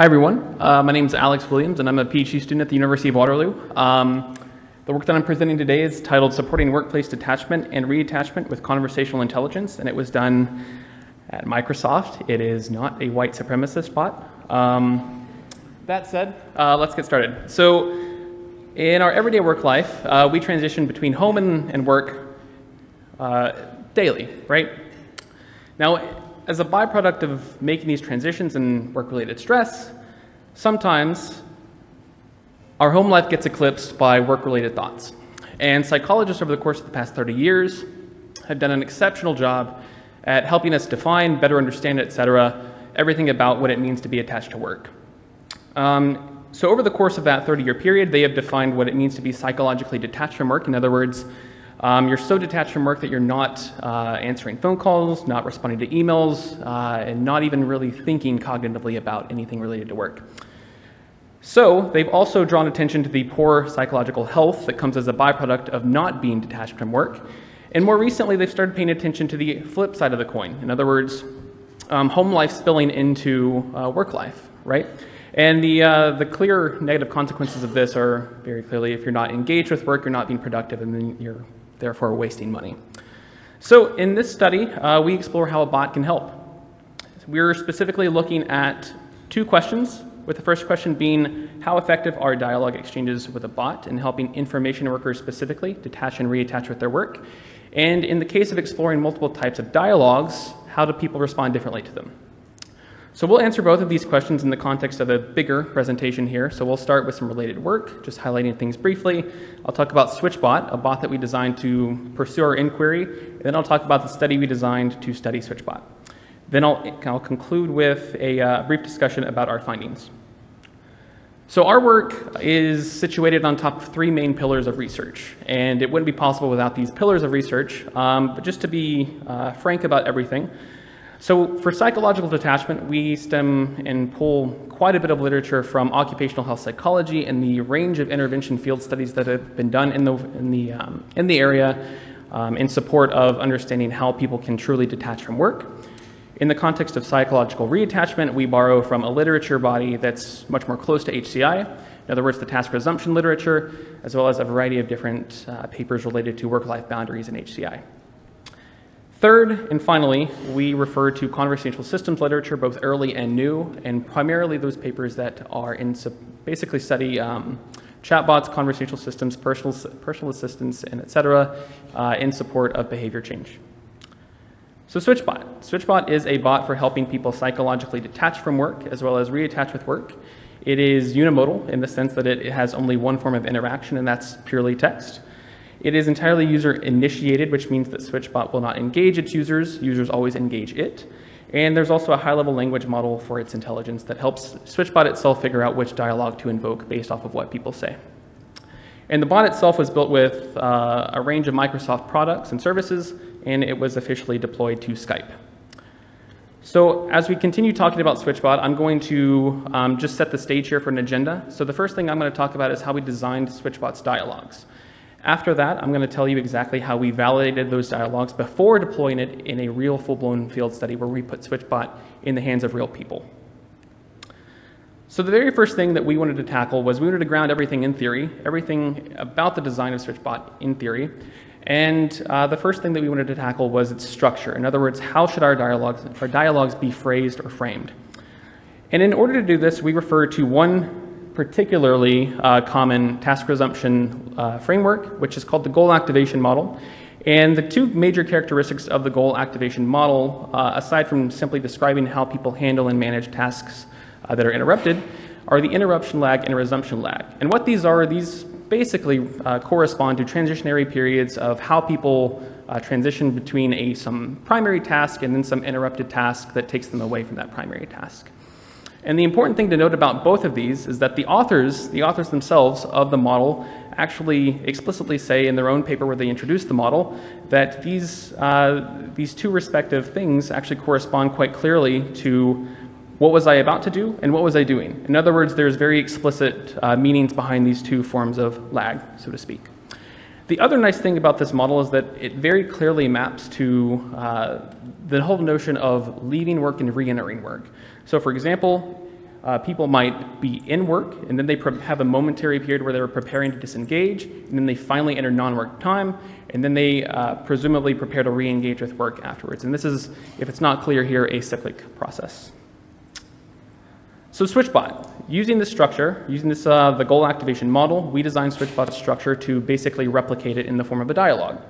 Hi everyone, my name is Alex Williams and I'm a PhD student at the University of Waterloo. The work that I'm presenting today is titled Supporting Workplace Detachment and Reattachment with Conversational Intelligence, and it was done at Microsoft. It is not a white supremacist bot. That said, let's get started. So in our everyday work life, we transition between home and work daily, right? Now, as a byproduct of making these transitions and work-related stress, sometimes our home life gets eclipsed by work-related thoughts. And psychologists over the course of the past 30 years have done an exceptional job at helping us define, better understand, etc., everything about what it means to be attached to work. So over the course of that 30-year period, they have defined what it means to be psychologically detached from work. In other words, you're so detached from work that you're not answering phone calls, not responding to emails, and not even really thinking cognitively about anything related to work. So they've also drawn attention to the poor psychological health that comes as a byproduct of not being detached from work. And more recently, they've started paying attention to the flip side of the coin. In other words, home life spilling into work life, right? And the clear negative consequences of this are very clearly if you're not engaged with work, you're not being productive, and then you're therefore wasting money. So in this study, we explore how a bot can help. We're specifically looking at two questions, with the first question being how effective are dialogue exchanges with a bot in helping information workers specifically detach and reattach with their work? And in the case of exploring multiple types of dialogues, how do people respond differently to them? So we'll answer both of these questions in the context of a bigger presentation here. So we'll start with some related work, just highlighting things briefly. I'll talk about SwitchBot, a bot that we designed to pursue our inquiry. And then I'll talk about the study we designed to study SwitchBot. Then I'll conclude with a brief discussion about our findings. So our work is situated on top of three main pillars of research. And it wouldn't be possible without these pillars of research. But just to be frank about everything, so for psychological detachment, we stem and pull quite a bit of literature from occupational health psychology and the range of intervention field studies that have been done in the area in support of understanding how people can truly detach from work. In the context of psychological reattachment, we borrow from a literature body that's much more close to HCI. In other words, the task resumption literature, as well as a variety of different papers related to work-life boundaries in HCI. Third, and finally, we refer to conversational systems literature, both early and new, and primarily those papers that are basically study chatbots, conversational systems, personal assistants, and etc., in support of behavior change. So SwitchBot. SwitchBot is a bot for helping people psychologically detach from work as well as reattach with work. It is unimodal in the sense that it has only one form of interaction, and that's purely text. It is entirely user-initiated, which means that SwitchBot will not engage its users. Users always engage it. And there's also a high-level language model for its intelligence that helps SwitchBot itself figure out which dialogue to invoke based off of what people say. And the bot itself was built with a range of Microsoft products and services, and it was officially deployed to Skype. So as we continue talking about SwitchBot, I'm going to just set the stage here for an agenda. So the first thing I'm going to talk about is how we designed SwitchBot's dialogues. After that, I'm going to tell you exactly how we validated those dialogues before deploying it in a real full-blown field study where we put SwitchBot in the hands of real people. So the very first thing that we wanted to tackle was we wanted to ground everything in theory, everything about the design of SwitchBot in theory. And the first thing that we wanted to tackle was its structure. In other words, how should our dialogues be phrased or framed? And in order to do this, we refer to one particularly common task resumption framework, which is called the goal activation model. And the two major characteristics of the goal activation model, aside from simply describing how people handle and manage tasks that are interrupted, are the interruption lag and resumption lag. And what these are, these basically correspond to transitionary periods of how people transition between some primary task and then some interrupted task that takes them away from that primary task. And the important thing to note about both of these is that the authors themselves of the model actually explicitly say in their own paper where they introduce the model that these two respective things actually correspond quite clearly to what was I about to do and what was I doing. In other words, there's very explicit meanings behind these two forms of lag, so to speak. The other nice thing about this model is that it very clearly maps to the whole notion of leaving work and re-entering work. So for example, People might be in work, and then they have a momentary period where they're preparing to disengage, and then they finally enter non-work time, and then they presumably prepare to re-engage with work afterwards. And this is, if it's not clear here, a cyclic process. So SwitchBot, using this structure, using this the goal activation model, we designed SwitchBot's structure to basically replicate it in the form of a dialogue.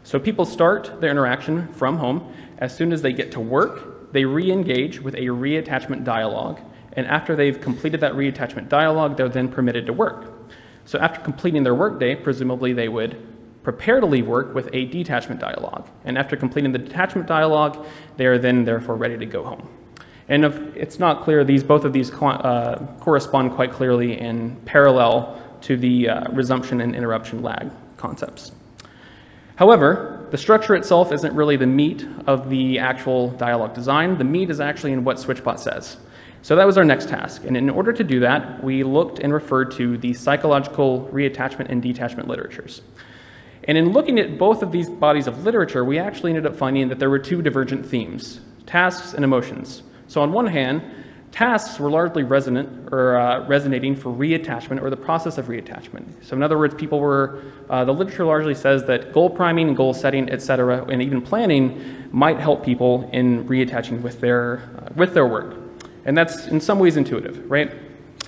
So people start their interaction from home. As soon as they get to work, they re-engage with a reattachment dialogue. And after they've completed that reattachment dialogue, they're then permitted to work. So after completing their workday, presumably they would prepare to leave work with a detachment dialogue. And after completing the detachment dialogue, they are then therefore ready to go home. And if it's not clear, both of these correspond quite clearly in parallel to the resumption and interruption lag concepts. However, the structure itself isn't really the meat of the actual dialogue design. The meat is actually in what SwitchBot says. So that was our next task. And in order to do that, we looked and referred to the psychological reattachment and detachment literatures. And in looking at both of these bodies of literature, we actually ended up finding that there were two divergent themes, tasks and emotions. So on one hand, tasks were largely resonating for reattachment or the process of reattachment. So in other words, the literature largely says that goal priming and goal setting, et cetera, and even planning might help people in reattaching with their work. And that's in some ways intuitive, right?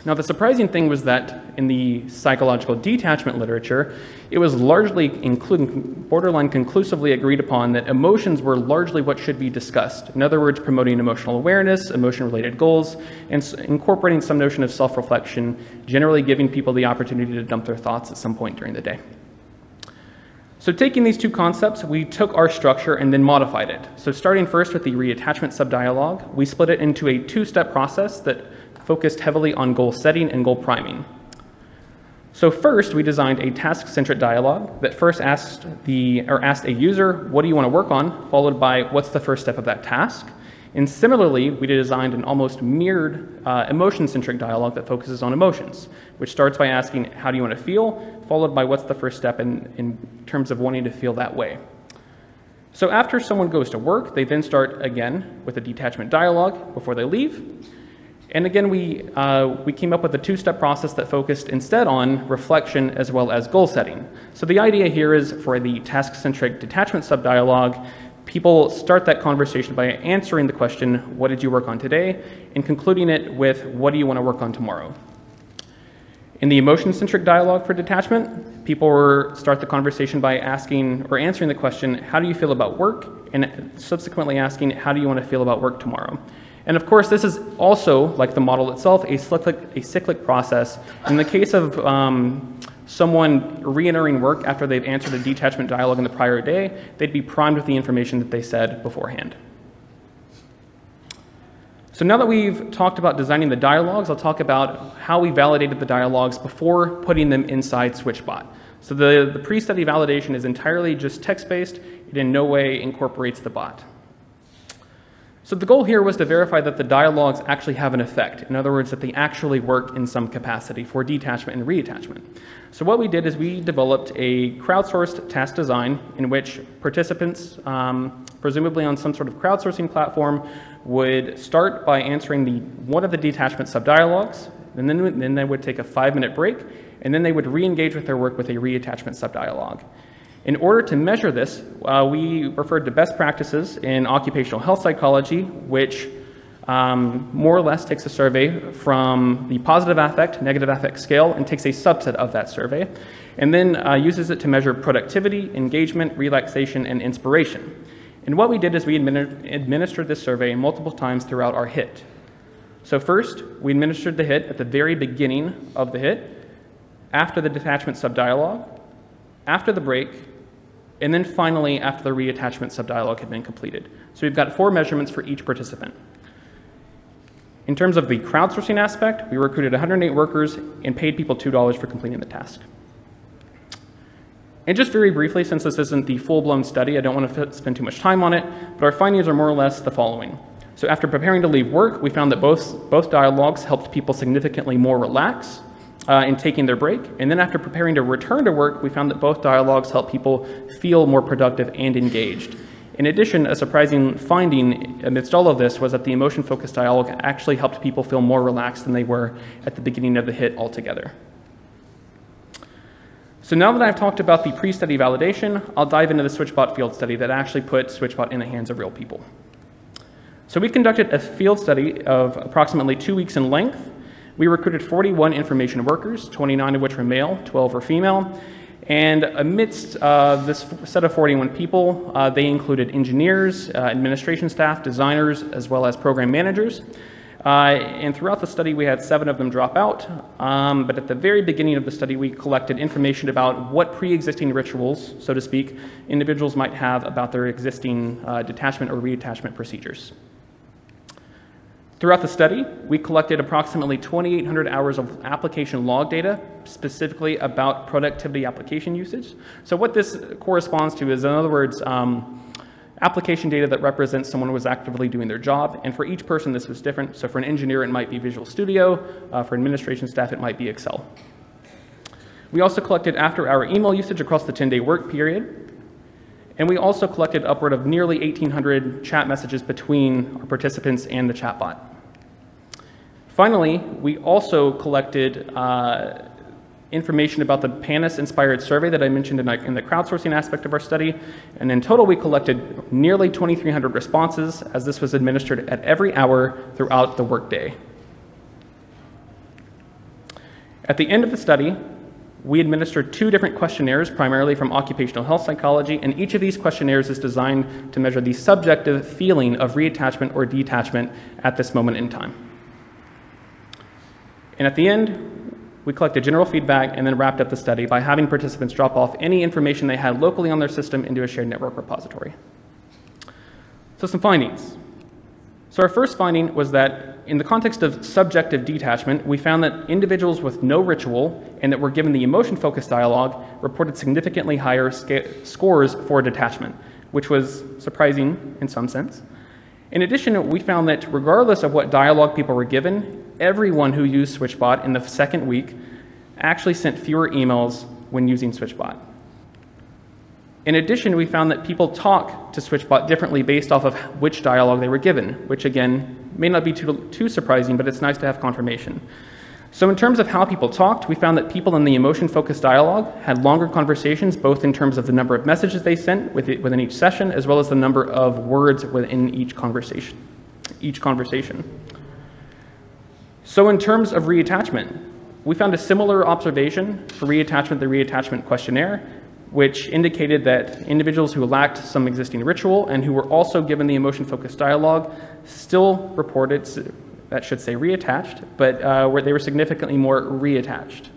Now, the surprising thing was that in the psychological detachment literature, it was largely, borderline conclusively agreed upon that emotions were largely what should be discussed. In other words, promoting emotional awareness, emotion-related goals, and incorporating some notion of self-reflection, generally giving people the opportunity to dump their thoughts at some point during the day. So taking these two concepts, we took our structure and then modified it. So starting first with the reattachment sub dialog, we split it into a two-step process that focused heavily on goal setting and goal priming. So first, we designed a task-centric dialogue that first asked a user, what do you want to work on, followed by what's the first step of that task. And similarly, we designed an almost mirrored emotion-centric dialogue that focuses on emotions, which starts by asking, how do you want to feel, followed by what's the first step in terms of wanting to feel that way. So after someone goes to work, they then start again with a detachment dialogue before they leave. And again, we came up with a two-step process that focused instead on reflection as well as goal setting. So the idea here is for the task-centric detachment sub-dialogue, people start that conversation by answering the question, what did you work on today? And concluding it with, what do you want to work on tomorrow? In the emotion-centric dialogue for detachment, people start the conversation by asking or answering the question, how do you feel about work? And subsequently asking, how do you want to feel about work tomorrow? And of course, this is also, like the model itself, a cyclic process. In the case of someone re-entering work after they've answered a detachment dialogue in the prior day, they'd be primed with the information that they said beforehand. So now that we've talked about designing the dialogues, I'll talk about how we validated the dialogues before putting them inside SwitchBot. So the pre-study validation is entirely just text-based. It in no way incorporates the bot. So the goal here was to verify that the dialogues actually have an effect. In other words, that they actually work in some capacity for detachment and reattachment. So what we did is we developed a crowdsourced task design in which participants, presumably on some sort of crowdsourcing platform, would start by answering one of the detachment sub-dialogues, and then they would take a 5-minute break, and then they would re-engage with their work with a reattachment sub-dialogue. In order to measure this, we referred to best practices in occupational health psychology, which more or less takes a survey from the positive affect, negative affect scale and takes a subset of that survey, and then uses it to measure productivity, engagement, relaxation, and inspiration. And what we did is we administered this survey multiple times throughout our HIT. So first, we administered the HIT at the very beginning of the HIT, after the detachment sub-dialogue, after the break, and then finally after the reattachment sub-dialogue had been completed. So we've got 4 measurements for each participant. In terms of the crowdsourcing aspect, we recruited 108 workers and paid people $2 for completing the task. And just very briefly, since this isn't the full-blown study, I don't want to spend too much time on it, but our findings are more or less the following. So after preparing to leave work, we found that both dialogues helped people significantly more relax in taking their break. And then after preparing to return to work, we found that both dialogues help people feel more productive and engaged. In addition, a surprising finding amidst all of this was that the emotion-focused dialogue actually helped people feel more relaxed than they were at the beginning of the HIT altogether. So now that I've talked about the pre-study validation, I'll dive into the SwitchBot field study that actually put SwitchBot in the hands of real people. So we conducted a field study of approximately 2 weeks in length. We recruited 41 information workers, 29 of which were male, 12 were female. And amidst this set of 41 people, they included engineers, administration staff, designers, as well as program managers. And throughout the study, we had 7 of them drop out. But at the very beginning of the study, we collected information about what pre-existing rituals, so to speak, individuals might have about their existing detachment or reattachment procedures. Throughout the study, we collected approximately 2,800 hours of application log data, specifically about productivity application usage. So what this corresponds to is, in other words, application data that represents someone who was actively doing their job. And for each person, this was different. So for an engineer, it might be Visual Studio. For administration staff, it might be Excel. We also collected after-hour email usage across the 10-day work period. And we also collected upward of nearly 1,800 chat messages between our participants and the chatbot. Finally, we also collected information about the PANIS-inspired survey that I mentioned in the crowdsourcing aspect of our study. And in total, we collected nearly 2,300 responses, as this was administered at every hour throughout the workday. At the end of the study, we administered 2 different questionnaires, primarily from occupational health psychology, and each of these questionnaires is designed to measure the subjective feeling of reattachment or detachment at this moment in time. And at the end, we collected general feedback and then wrapped up the study by having participants drop off any information they had locally on their system into a shared network repository. So some findings. So our first finding was that in the context of subjective detachment, we found that individuals with no ritual and that were given the emotion-focused dialogue reported significantly higher scores for detachment, which was surprising in some sense. In addition, we found that regardless of what dialogue people were given, everyone who used SwitchBot in the second week actually sent fewer emails when using SwitchBot. In addition, we found that people talk to SwitchBot differently based off of which dialogue they were given, which again, may not be too surprising, but it's nice to have confirmation. So in terms of how people talked, we found that people in the emotion-focused dialogue had longer conversations, both in terms of the number of messages they sent within each session, as well as the number of words within each conversation. So in terms of reattachment, we found a similar observation for reattachment, the reattachment questionnaire, which indicated that individuals who lacked some existing ritual and who were also given the emotion-focused dialogue still reported, that should say reattached, but where they were significantly more reattached.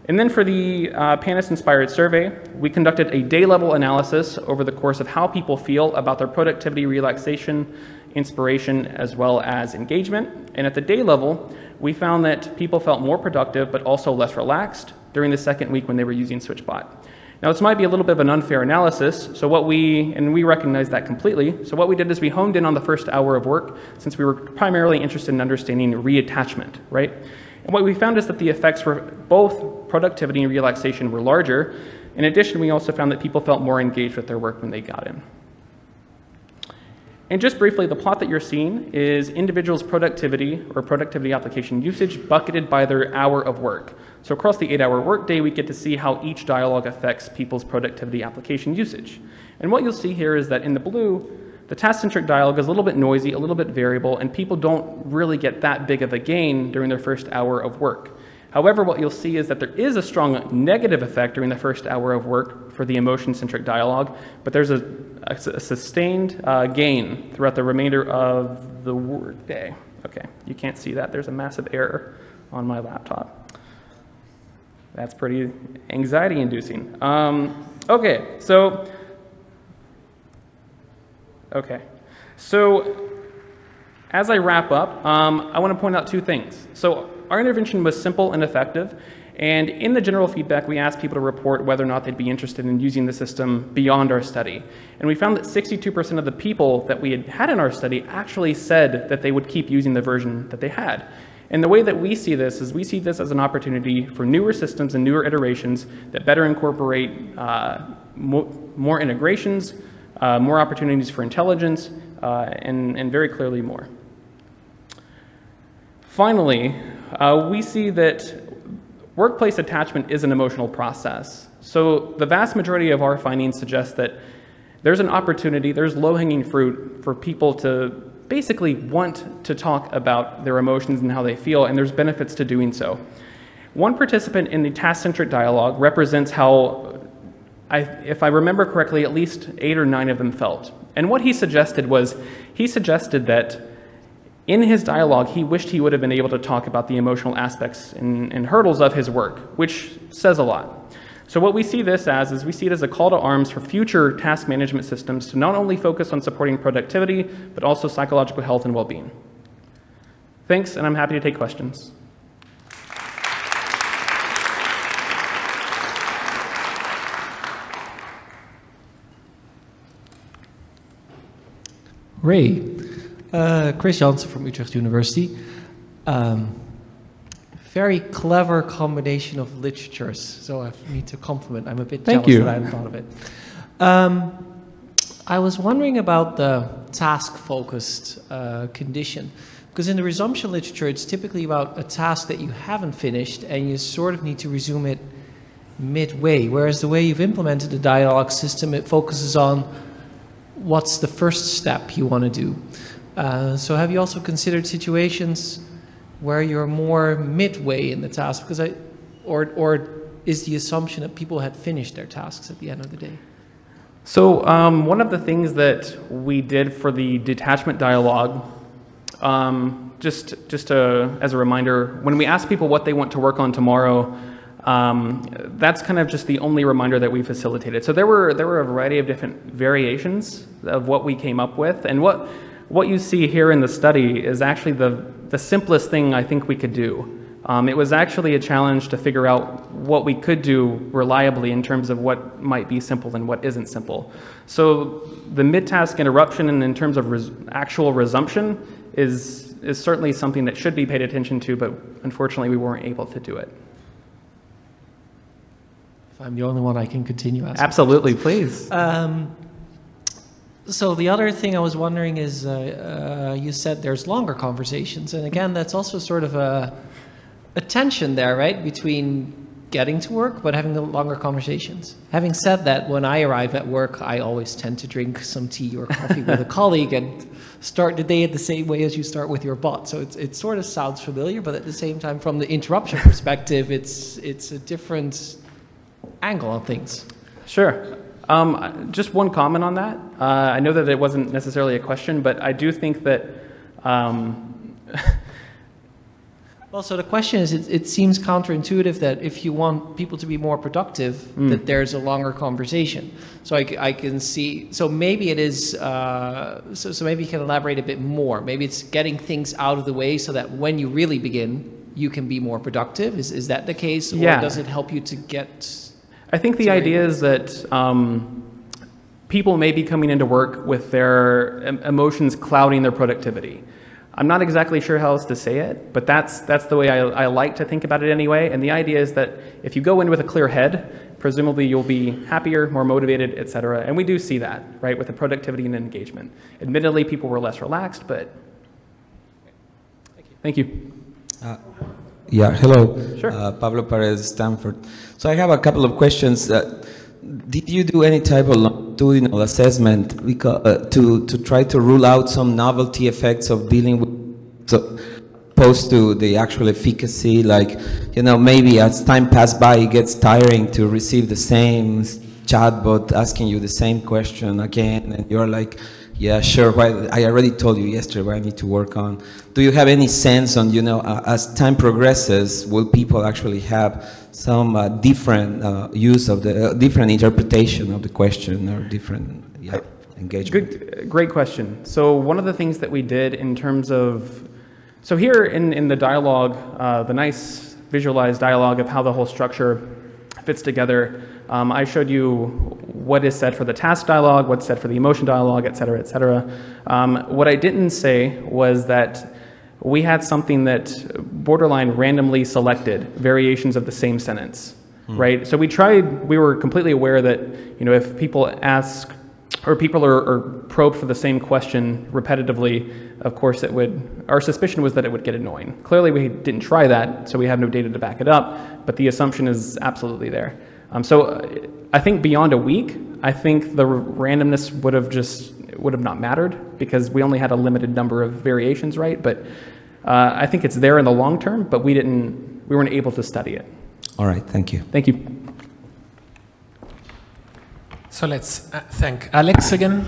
And then for the PANIS-inspired survey, we conducted a day-level analysis over the course of how people feel about their productivity, relaxation, inspiration, as well as engagement. And at the day level, we found that people felt more productive, but also less relaxed during the second week when they were using SwitchBot. Now, this might be a little bit of an unfair analysis, so we recognize that completely. So what we did is we honed in on the first hour of work, since we were primarily interested in understanding reattachment, right? And what we found is that the effects for both productivity and relaxation were larger. In addition, we also found that people felt more engaged with their work when they got in. And just briefly, the plot that you're seeing is individuals' productivity or productivity application usage bucketed by their hour of work. So across the 8-hour workday, we get to see how each dialogue affects people's productivity application usage. And what you'll see here is that in the blue, the task-centric dialogue is a little bit noisy, a little bit variable, and people don't really get that big of a gain during their first hour of work. However, what you'll see is that there is a strong negative effect during the first hour of work for the emotion-centric dialogue, but there's a sustained gain throughout the remainder of the workday. Okay, you can't see that. There's a massive error on my laptop. That's pretty anxiety-inducing. Okay, so as I wrap up, I want to point out 2 things. So our intervention was simple and effective, and in the general feedback, we asked people to report whether or not they'd be interested in using the system beyond our study. And we found that 62% of the people that we had in our study actually said that they would keep using the version that they had. And the way that we see this is we see this as an opportunity for newer systems and newer iterations that better incorporate more integrations, more opportunities for intelligence, and very clearly more. Finally, we see that workplace attachment is an emotional process. So the vast majority of our findings suggest that there's an opportunity, there's low-hanging fruit for people to basically want to talk about their emotions and how they feel, and there's benefits to doing so. One participant in the task-centric dialogue represents how, if I remember correctly, at least 8 or 9 of them felt. And what he suggested was, he suggested that in his dialogue, he wished he would have been able to talk about the emotional aspects and hurdles of his work, which says a lot. So what we see this as is we see it as a call to arms for future task management systems to not only focus on supporting productivity, but also psychological health and well-being. Thanks, and I'm happy to take questions. Ray, Chris Jansen from Utrecht University. Very clever combination of literatures, so I need to compliment. I'm a bit jealous that I hadn't thought of it. I was wondering about the task-focused condition, because in the resumption literature, it's typically about a task that you haven't finished and you sort of need to resume it midway, whereas the way you've implemented the dialogue system, it focuses on what's the first step you want to do. So have you also considered situations where you're more midway in the task, because or is the assumption that people had finished their tasks at the end of the day? So one of the things that we did for the detachment dialogue, just as a reminder, when we ask people what they want to work on tomorrow, that's kind of just the only reminder that we facilitated. So there were a variety of different variations of what we came up with, and what you see here in the study is actually the simplest thing I think we could do. It was actually a challenge to figure out what we could do reliably in terms of what might be simple and what isn't simple. So the mid-task interruption and in terms of actual resumption is certainly something that should be paid attention to, but unfortunately we weren't able to do it. If I'm the only one, I can continue asking. Absolutely, please. So the other thing I was wondering is, you said there's longer conversations, and again, that's also sort of a tension there, right, between getting to work but having the longer conversations. Having said that, when I arrive at work, I always tend to drink some tea or coffee with a colleague and start the day the same way as you start with your bot. So it sort of sounds familiar, but at the same time, from the interruption perspective, it's a different angle on things. Sure. Just one comment on that. I know that it wasn't necessarily a question, but I do think that... Well, so the question is, it seems counterintuitive that if you want people to be more productive, that there's a longer conversation. So I can see, so maybe it is, so maybe you can elaborate a bit more. Maybe it's getting things out of the way so that when you really begin, you can be more productive. Is that the case? Or does it help you to get... I think the idea is that people may be coming into work with their emotions clouding their productivity. I'm not exactly sure how else to say it, but that's the way I like to think about it anyway. And the idea is that if you go in with a clear head, presumably you'll be happier, more motivated, etc. And we do see that, right, with the productivity and engagement. Admittedly, people were less relaxed, but thank you. Yeah, hello. Sure. Pablo Perez, Stanford. So I have a couple of questions. Did you do any type of longitudinal assessment to try to rule out some novelty effects of dealing with, opposed to the actual efficacy? Like, you know, maybe as time passes by, it gets tiring to receive the same chatbot asking you the same question again, and you're like, yeah, sure, I already told you yesterday what I need to work on. Do you have any sense on, you know, as time progresses, will people actually have some different use of the, different interpretation of the question or different engagement? Great question. So one of the things that we did in terms of, so here in the dialogue, the nice visualized dialogue of how the whole structure fits together, I showed you what is said for the task dialogue, what's said for the emotion dialogue, et cetera, et cetera. What I didn't say was that we had something that borderline randomly selected variations of the same sentence, right? So we were completely aware that, you know, if people ask, or people are probed for the same question repetitively, of course our suspicion was that it would get annoying. Clearly we didn't try that, so we have no data to back it up, but the assumption is absolutely there. So I think beyond a week, I think the randomness would have not mattered because we only had a limited number of variations, right? But I think it's there in the long term, but we weren't able to study it. All right, thank you. Thank you. So let's thank Alex again.